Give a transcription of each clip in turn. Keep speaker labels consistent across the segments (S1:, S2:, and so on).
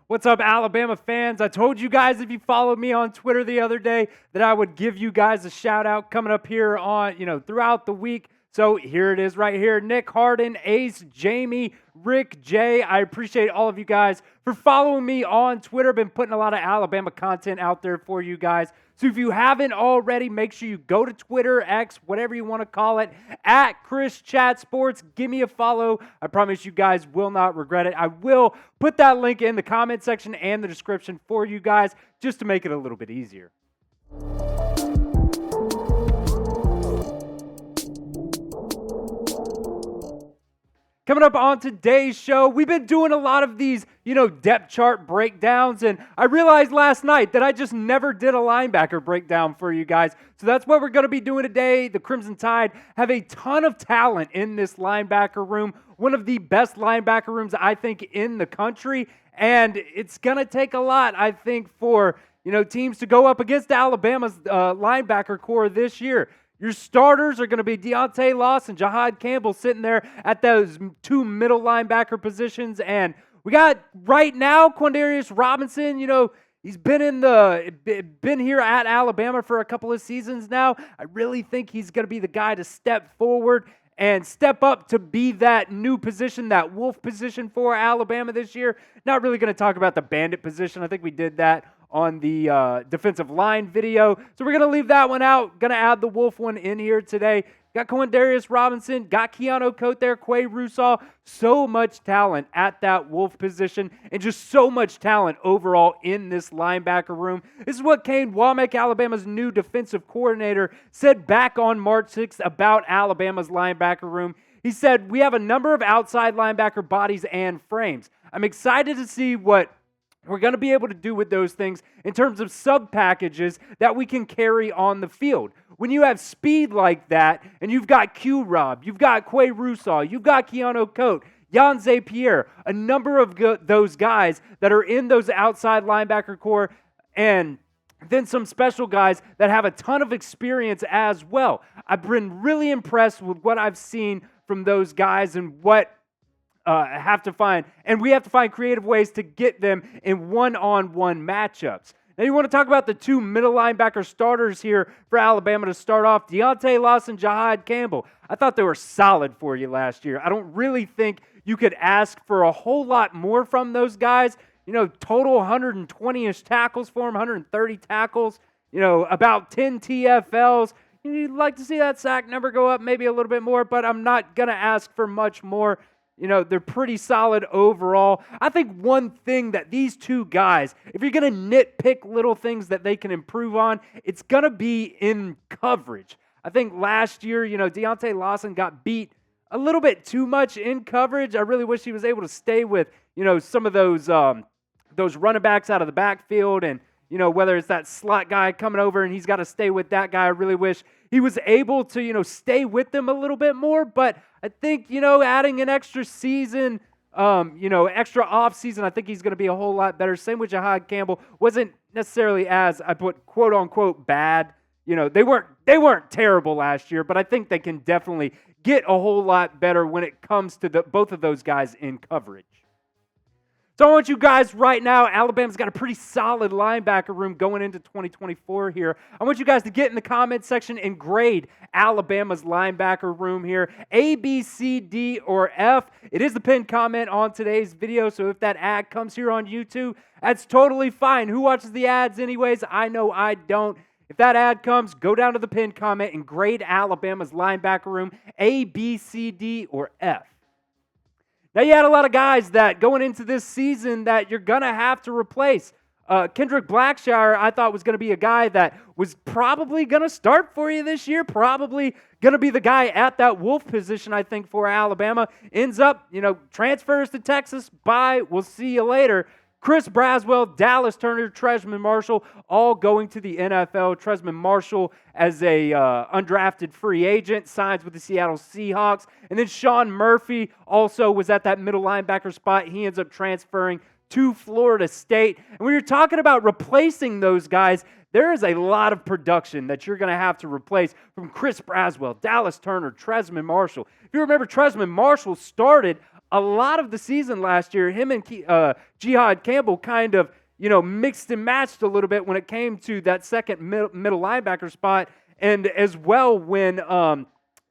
S1: What's up, Alabama fans? I told you guys if you followed me on Twitter the other day that I would give you guys a shout out coming up here on, throughout the week. So here it is right here. Nick Harden, Ace, Jamie, Rick, Jay. I appreciate all of you guys for following me on Twitter. Been putting a lot of Alabama content out there for you guys. So if you haven't already, make sure you go to Twitter, X, whatever you want to call it, at Chris Chat Sports. Give me a follow. I promise you guys will not regret it. I will put that link in the comment section and the description for you guys just to make it a little bit easier. Coming up on today's show, we've been doing a lot of these, depth chart breakdowns, and I realized last night that I just never did a linebacker breakdown for you guys. So that's what we're going to be doing today. The Crimson Tide have a ton of talent in this linebacker room, one of the best linebacker rooms, I think, in the country, and it's going to take a lot, I think, for, teams to go up against Alabama's linebacker core this year. Your starters are going to be Deontae, Lawson, Jihaad, Campbell sitting there at those two middle linebacker positions. And we got right now Quandarrius Robinson. He's been here at Alabama for a couple of seasons now. I really think he's going to be the guy to step forward and step up to be that new position, that wolf position for Alabama this year. Not really going to talk about the bandit position. I think we did that on the defensive line video. So we're going to leave that one out. Going to add the wolf one in here today. Got Quandarrius Robinson, got Keanu, Koht there, Quay Russaw. So much talent at that wolf position and just so much talent overall in this linebacker room. This is what Kane Wommack, Alabama's new defensive coordinator, said back on March 6th about Alabama's linebacker room. He said, "We have a number of outside linebacker bodies and frames. I'm excited to see what we're going to be able to do with those things in terms of sub-packages that we can carry on the field. When you have speed like that, and you've got Q-Rob, you've got Quay Russaw, you've got Keanu Koht, Yanze Pierre, a number of those guys that are in those outside linebacker core, and then some special guys that have a ton of experience as well. I've been really impressed with what I've seen from those guys and what we have to find creative ways to get them in one-on-one matchups." Now, you want to talk about the two middle linebacker starters here for Alabama to start off. Deontae, Lawson, Jihaad, Campbell. I thought they were solid for you last year. I don't really think you could ask for a whole lot more from those guys. Total 120-ish tackles for them, 130 tackles, about 10 TFLs. You'd like to see that sack number go up maybe a little bit more, but I'm not going to ask for much more. They're pretty solid overall. I think one thing that these two guys, if you're going to nitpick little things that they can improve on, it's going to be in coverage. I think last year, Deontae Lawson got beat a little bit too much in coverage. I really wish he was able to stay with, some of those running backs out of the backfield and, whether it's that slot guy coming over and he's got to stay with that guy. I really wish he was able to, stay with them a little bit more. But I think, adding an extra season, extra off season, I think he's going to be a whole lot better. Same with Jihaad Campbell. Wasn't necessarily as, I put quote unquote bad. They weren't terrible last year, but I think they can definitely get a whole lot better when it comes to both of those guys in coverage. So I want you guys right now, Alabama's got a pretty solid linebacker room going into 2024 here. I want you guys to get in the comment section and grade Alabama's linebacker room here. A, B, C, D, or F. It is the pinned comment on today's video, so if that ad comes here on YouTube, that's totally fine. Who watches the ads anyways? I know I don't. If that ad comes, go down to the pinned comment and grade Alabama's linebacker room A, B, C, D, or F. Now, you had a lot of guys that going into this season that you're going to have to replace. Kendrick Blackshire, I thought was going to be a guy that was probably going to start for you this year, probably going to be the guy at that wolf position, I think, for Alabama. Ends up, transfers to Texas. Bye. We'll see you later. Chris Braswell, Dallas Turner, Tresman Marshall, all going to the NFL. Tresman Marshall as a undrafted free agent, signs with the Seattle Seahawks. And then Sean Murphy also was at that middle linebacker spot. He ends up transferring to Florida State. And when you're talking about replacing those guys, there is a lot of production that you're going to have to replace from Chris Braswell, Dallas Turner, Tresman Marshall. If you remember, Tresman Marshall started a lot of the season last year, him and Jihaad Campbell kind of, mixed and matched a little bit when it came to that second middle linebacker spot, and as well when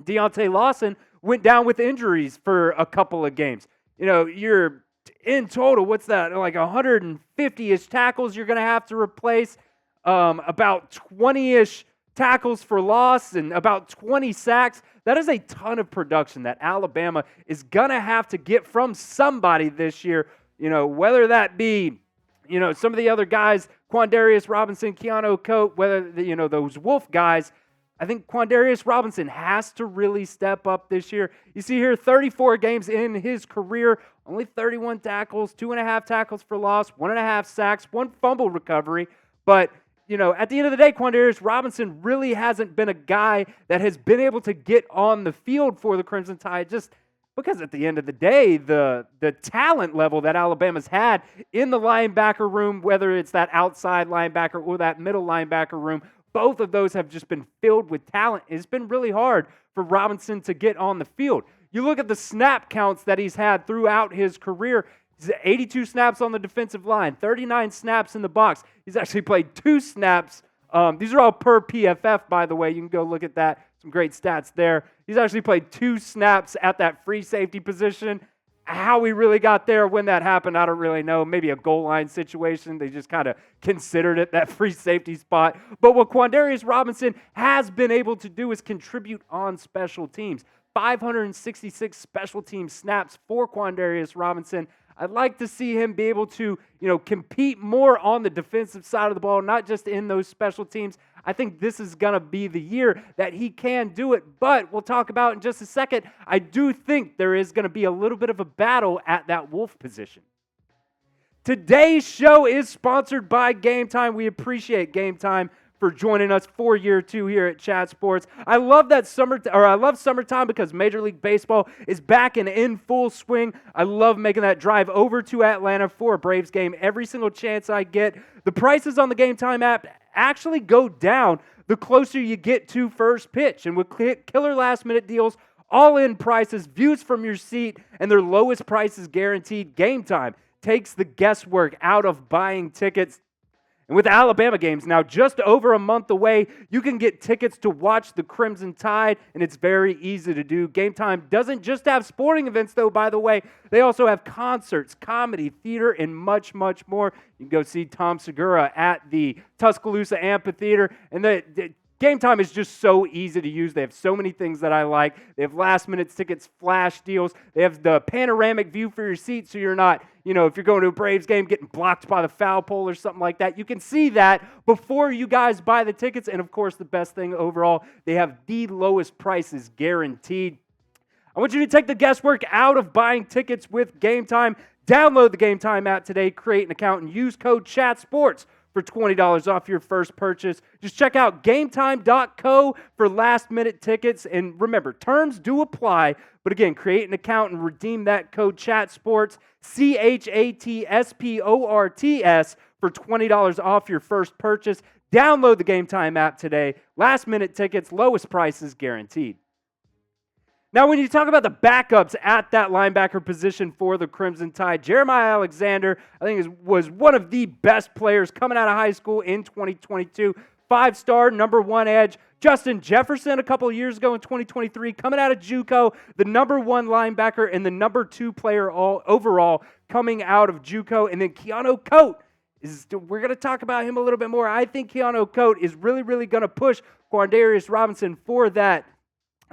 S1: Deontae Lawson went down with injuries for a couple of games. You're in total, what's that, like 150-ish tackles you're going to have to replace, about 20-ish tackles for loss, and about 20 sacks. That is a ton of production that Alabama is going to have to get from somebody this year, whether that be, some of the other guys, Quandarrius Robinson, Keanu, Koht, whether, those Wolf guys. I think Quandarrius Robinson has to really step up this year. You see here, 34 games in his career, only 31 tackles, 2.5 tackles for loss, 1.5 sacks, 1 fumble recovery. But, at the end of the day, Quandarrius Robinson really hasn't been a guy that has been able to get on the field for the Crimson Tide, just because at the end of the day, the talent level that Alabama's had in the linebacker room, whether it's that outside linebacker or that middle linebacker room, both of those have just been filled with talent. It's been really hard for Robinson to get on the field. You look at the snap counts that he's had throughout his career. He's 82 snaps on the defensive line, 39 snaps in the box. He's actually played 2 snaps. These are all per PFF, by the way. You can go look at that. Some great stats there. He's actually played 2 snaps at that free safety position. How he really got there, when that happened, I don't really know. Maybe a goal line situation. They just kind of considered it that free safety spot. But what Quandarrius Robinson has been able to do is contribute on special teams. 566 special team snaps for Quandarrius Robinson. I'd like to see him be able to, compete more on the defensive side of the ball, not just in those special teams. I think this is going to be the year that he can do it, but we'll talk about in just a second. I do think there is going to be a little bit of a battle at that Wolf position. Today's show is sponsored by Game Time. We appreciate Game Time for joining us for year 2 here at Chat Sports. I love summertime because Major League Baseball is back and in full swing. I love making that drive over to Atlanta for a Braves game every single chance I get. The prices on the Game Time app actually go down the closer you get to first pitch. And with killer last minute deals, all-in prices, views from your seat, and their lowest prices guaranteed, Game Time takes the guesswork out of buying tickets. And with Alabama games now just over a month away, you can get tickets to watch the Crimson Tide, and it's very easy to do. Game Time doesn't just have sporting events, though, by the way. They also have concerts, comedy, theater, and much, much more. You can go see Tom Segura at the Tuscaloosa Amphitheater. And the Game Time is just so easy to use. They have so many things that I like. They have last-minute tickets, flash deals. They have the panoramic view for your seat, so you're not, if you're going to a Braves game, getting blocked by the foul pole or something like that. You can see that before you guys buy the tickets. And, of course, the best thing overall, they have the lowest prices guaranteed. I want you to take the guesswork out of buying tickets with Game Time. Download the Game Time app today, create an account, and use code CHATSPORTS for $20 off your first purchase. Just check out gametime.co for last-minute tickets. And remember, terms do apply. But again, create an account and redeem that code CHATSPORTS, CHATSPORTS, for $20 off your first purchase. Download the Game Time app today. Last-minute tickets, lowest prices guaranteed. Now, when you talk about the backups at that linebacker position for the Crimson Tide, Jeremiah Alexander, I think, was one of the best players coming out of high school in 2022. 5-star, number 1 edge. Justin Jefferson, a couple of years ago in 2023, coming out of JUCO, the number 1 linebacker and the number 2 player overall coming out of JUCO. And then Keanu Koht, we're going to talk about him a little bit more. I think Keanu Koht is really, really going to push Quandarrius Robinson for that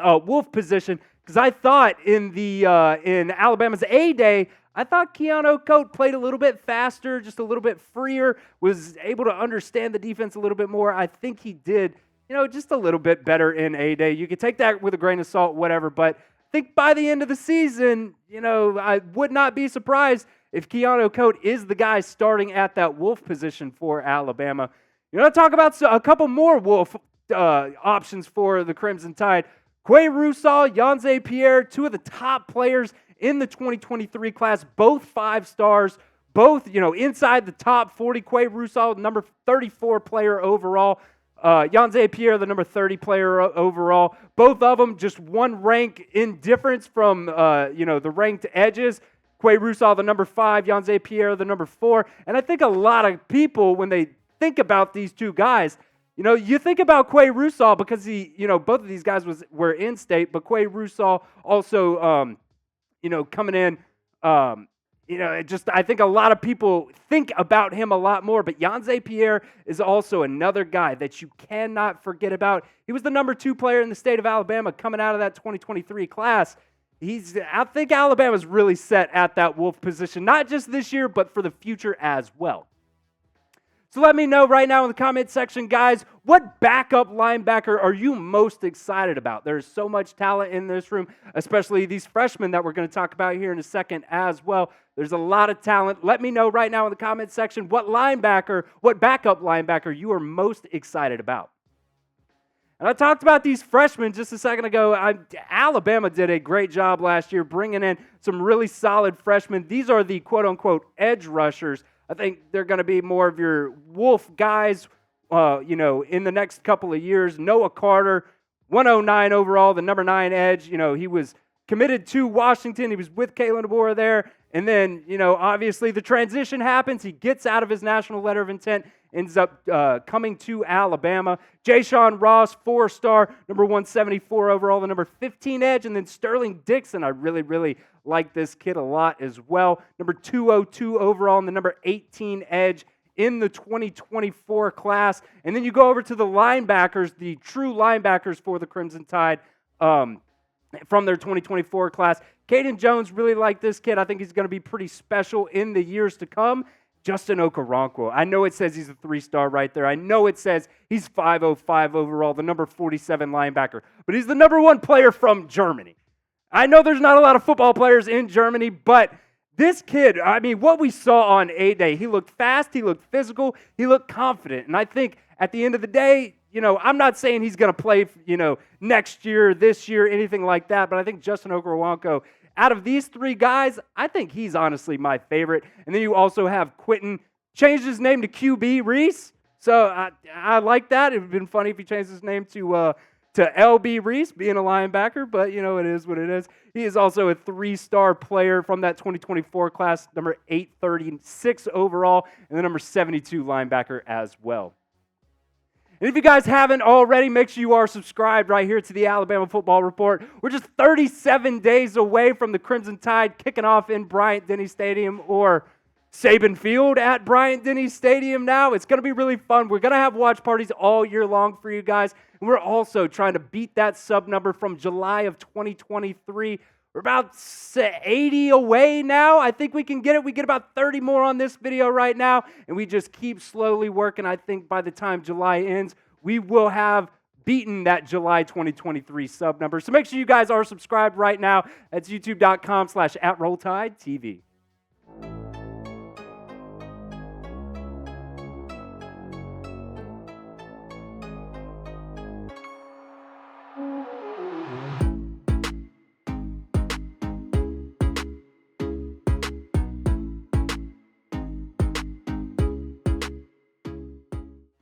S1: Wolf position, because I thought in Alabama's A-Day, I thought Keanu Koht played a little bit faster, just a little bit freer, was able to understand the defense a little bit more. I think he did, just a little bit better in A-Day. You could take that with a grain of salt, whatever, but I think by the end of the season, I would not be surprised if Keanu Koht is the guy starting at that Wolf position for Alabama. Talk about a couple more Wolf options for the Crimson Tide. Quay Russaw, Yanze Pierre, 2 of the top players in the 2023 class, both 5 stars, both, inside the top 40. Quay Russaw, number 34 player overall. Deontae Pierre, the number 30 player overall. Both of them just one rank in difference from, the ranked edges. Quay Russaw, the number 5, Deontae Pierre, the number 4. And I think a lot of people, when they think about these two guys, you think about Quay Russaw because both of these guys were in state, but Quay Russaw also, coming in, I think a lot of people think about him a lot more, but Deontae Pierre is also another guy that you cannot forget about. He was the number 2 player in the state of Alabama coming out of that 2023 class. I think Alabama's really set at that Wolf position, not just this year, but for the future as well. So let me know right now in the comment section, guys, what backup linebacker are you most excited about? There's so much talent in this room, especially these freshmen that we're going to talk about here in a second as well. There's a lot of talent. Let me know right now in the comment section what backup linebacker you are most excited about. And I talked about these freshmen just a second ago. Alabama did a great job last year bringing in some really solid freshmen. These are the quote-unquote edge rushers. I think they're going to be more of your Wolf guys, in the next couple of years. Noah Carter, 109 overall, the number 9 edge. He was committed to Washington. He was with Kalen DeBoer there. And then, obviously the transition happens. He gets out of his national letter of intent, ends up coming to Alabama. Ja'Shawn Ross, 4-star, number 174 overall, the number 15 edge. And then Sterling Dixon, I really, really like this kid a lot as well. Number 202 overall and the number 18 edge in the 2024 class. And then you go over to the linebackers, the true linebackers for the Crimson Tide from their 2024 class. Cayden Jones, really like this kid. I think he's going to be pretty special in the years to come. Justin Okoronkwo. I know it says he's a 3-star right there. I know it says he's 505 overall, the number 47 linebacker. But he's the number 1 player from Germany. I know there's not a lot of football players in Germany, but this kid, what we saw on A-Day, he looked fast, he looked physical, he looked confident. And I think at the end of the day, I'm not saying he's going to play, next year, this year, anything like that, but I think Justin Okoronkwo, out of these 3 guys, I think he's honestly my favorite. And then you also have Quentin, changed his name to QB Reese. So I like that. It would have been funny if he changed his name to LB Reese, being a linebacker, but it is what it is. He is also a 3-star player from that 2024 class, number 836 overall, and the number 72 linebacker as well. And if you guys haven't already, make sure you are subscribed right here to the Alabama Football Report. We're just 37 days away from the Crimson Tide kicking off in Bryant-Denny Stadium, or Saban Field at Bryant-Denny Stadium now. It's going to be really fun. We're going to have watch parties all year long for you guys. And we're also trying to beat that sub number from July of 2023. We're about 80 away now. I think we can get it. We get about 30 more on this video right now, and we just keep slowly working. I think by the time July ends, we will have beaten that July 2023 sub number. So make sure you guys are subscribed right now. That's youtube.com/@RollTideTV.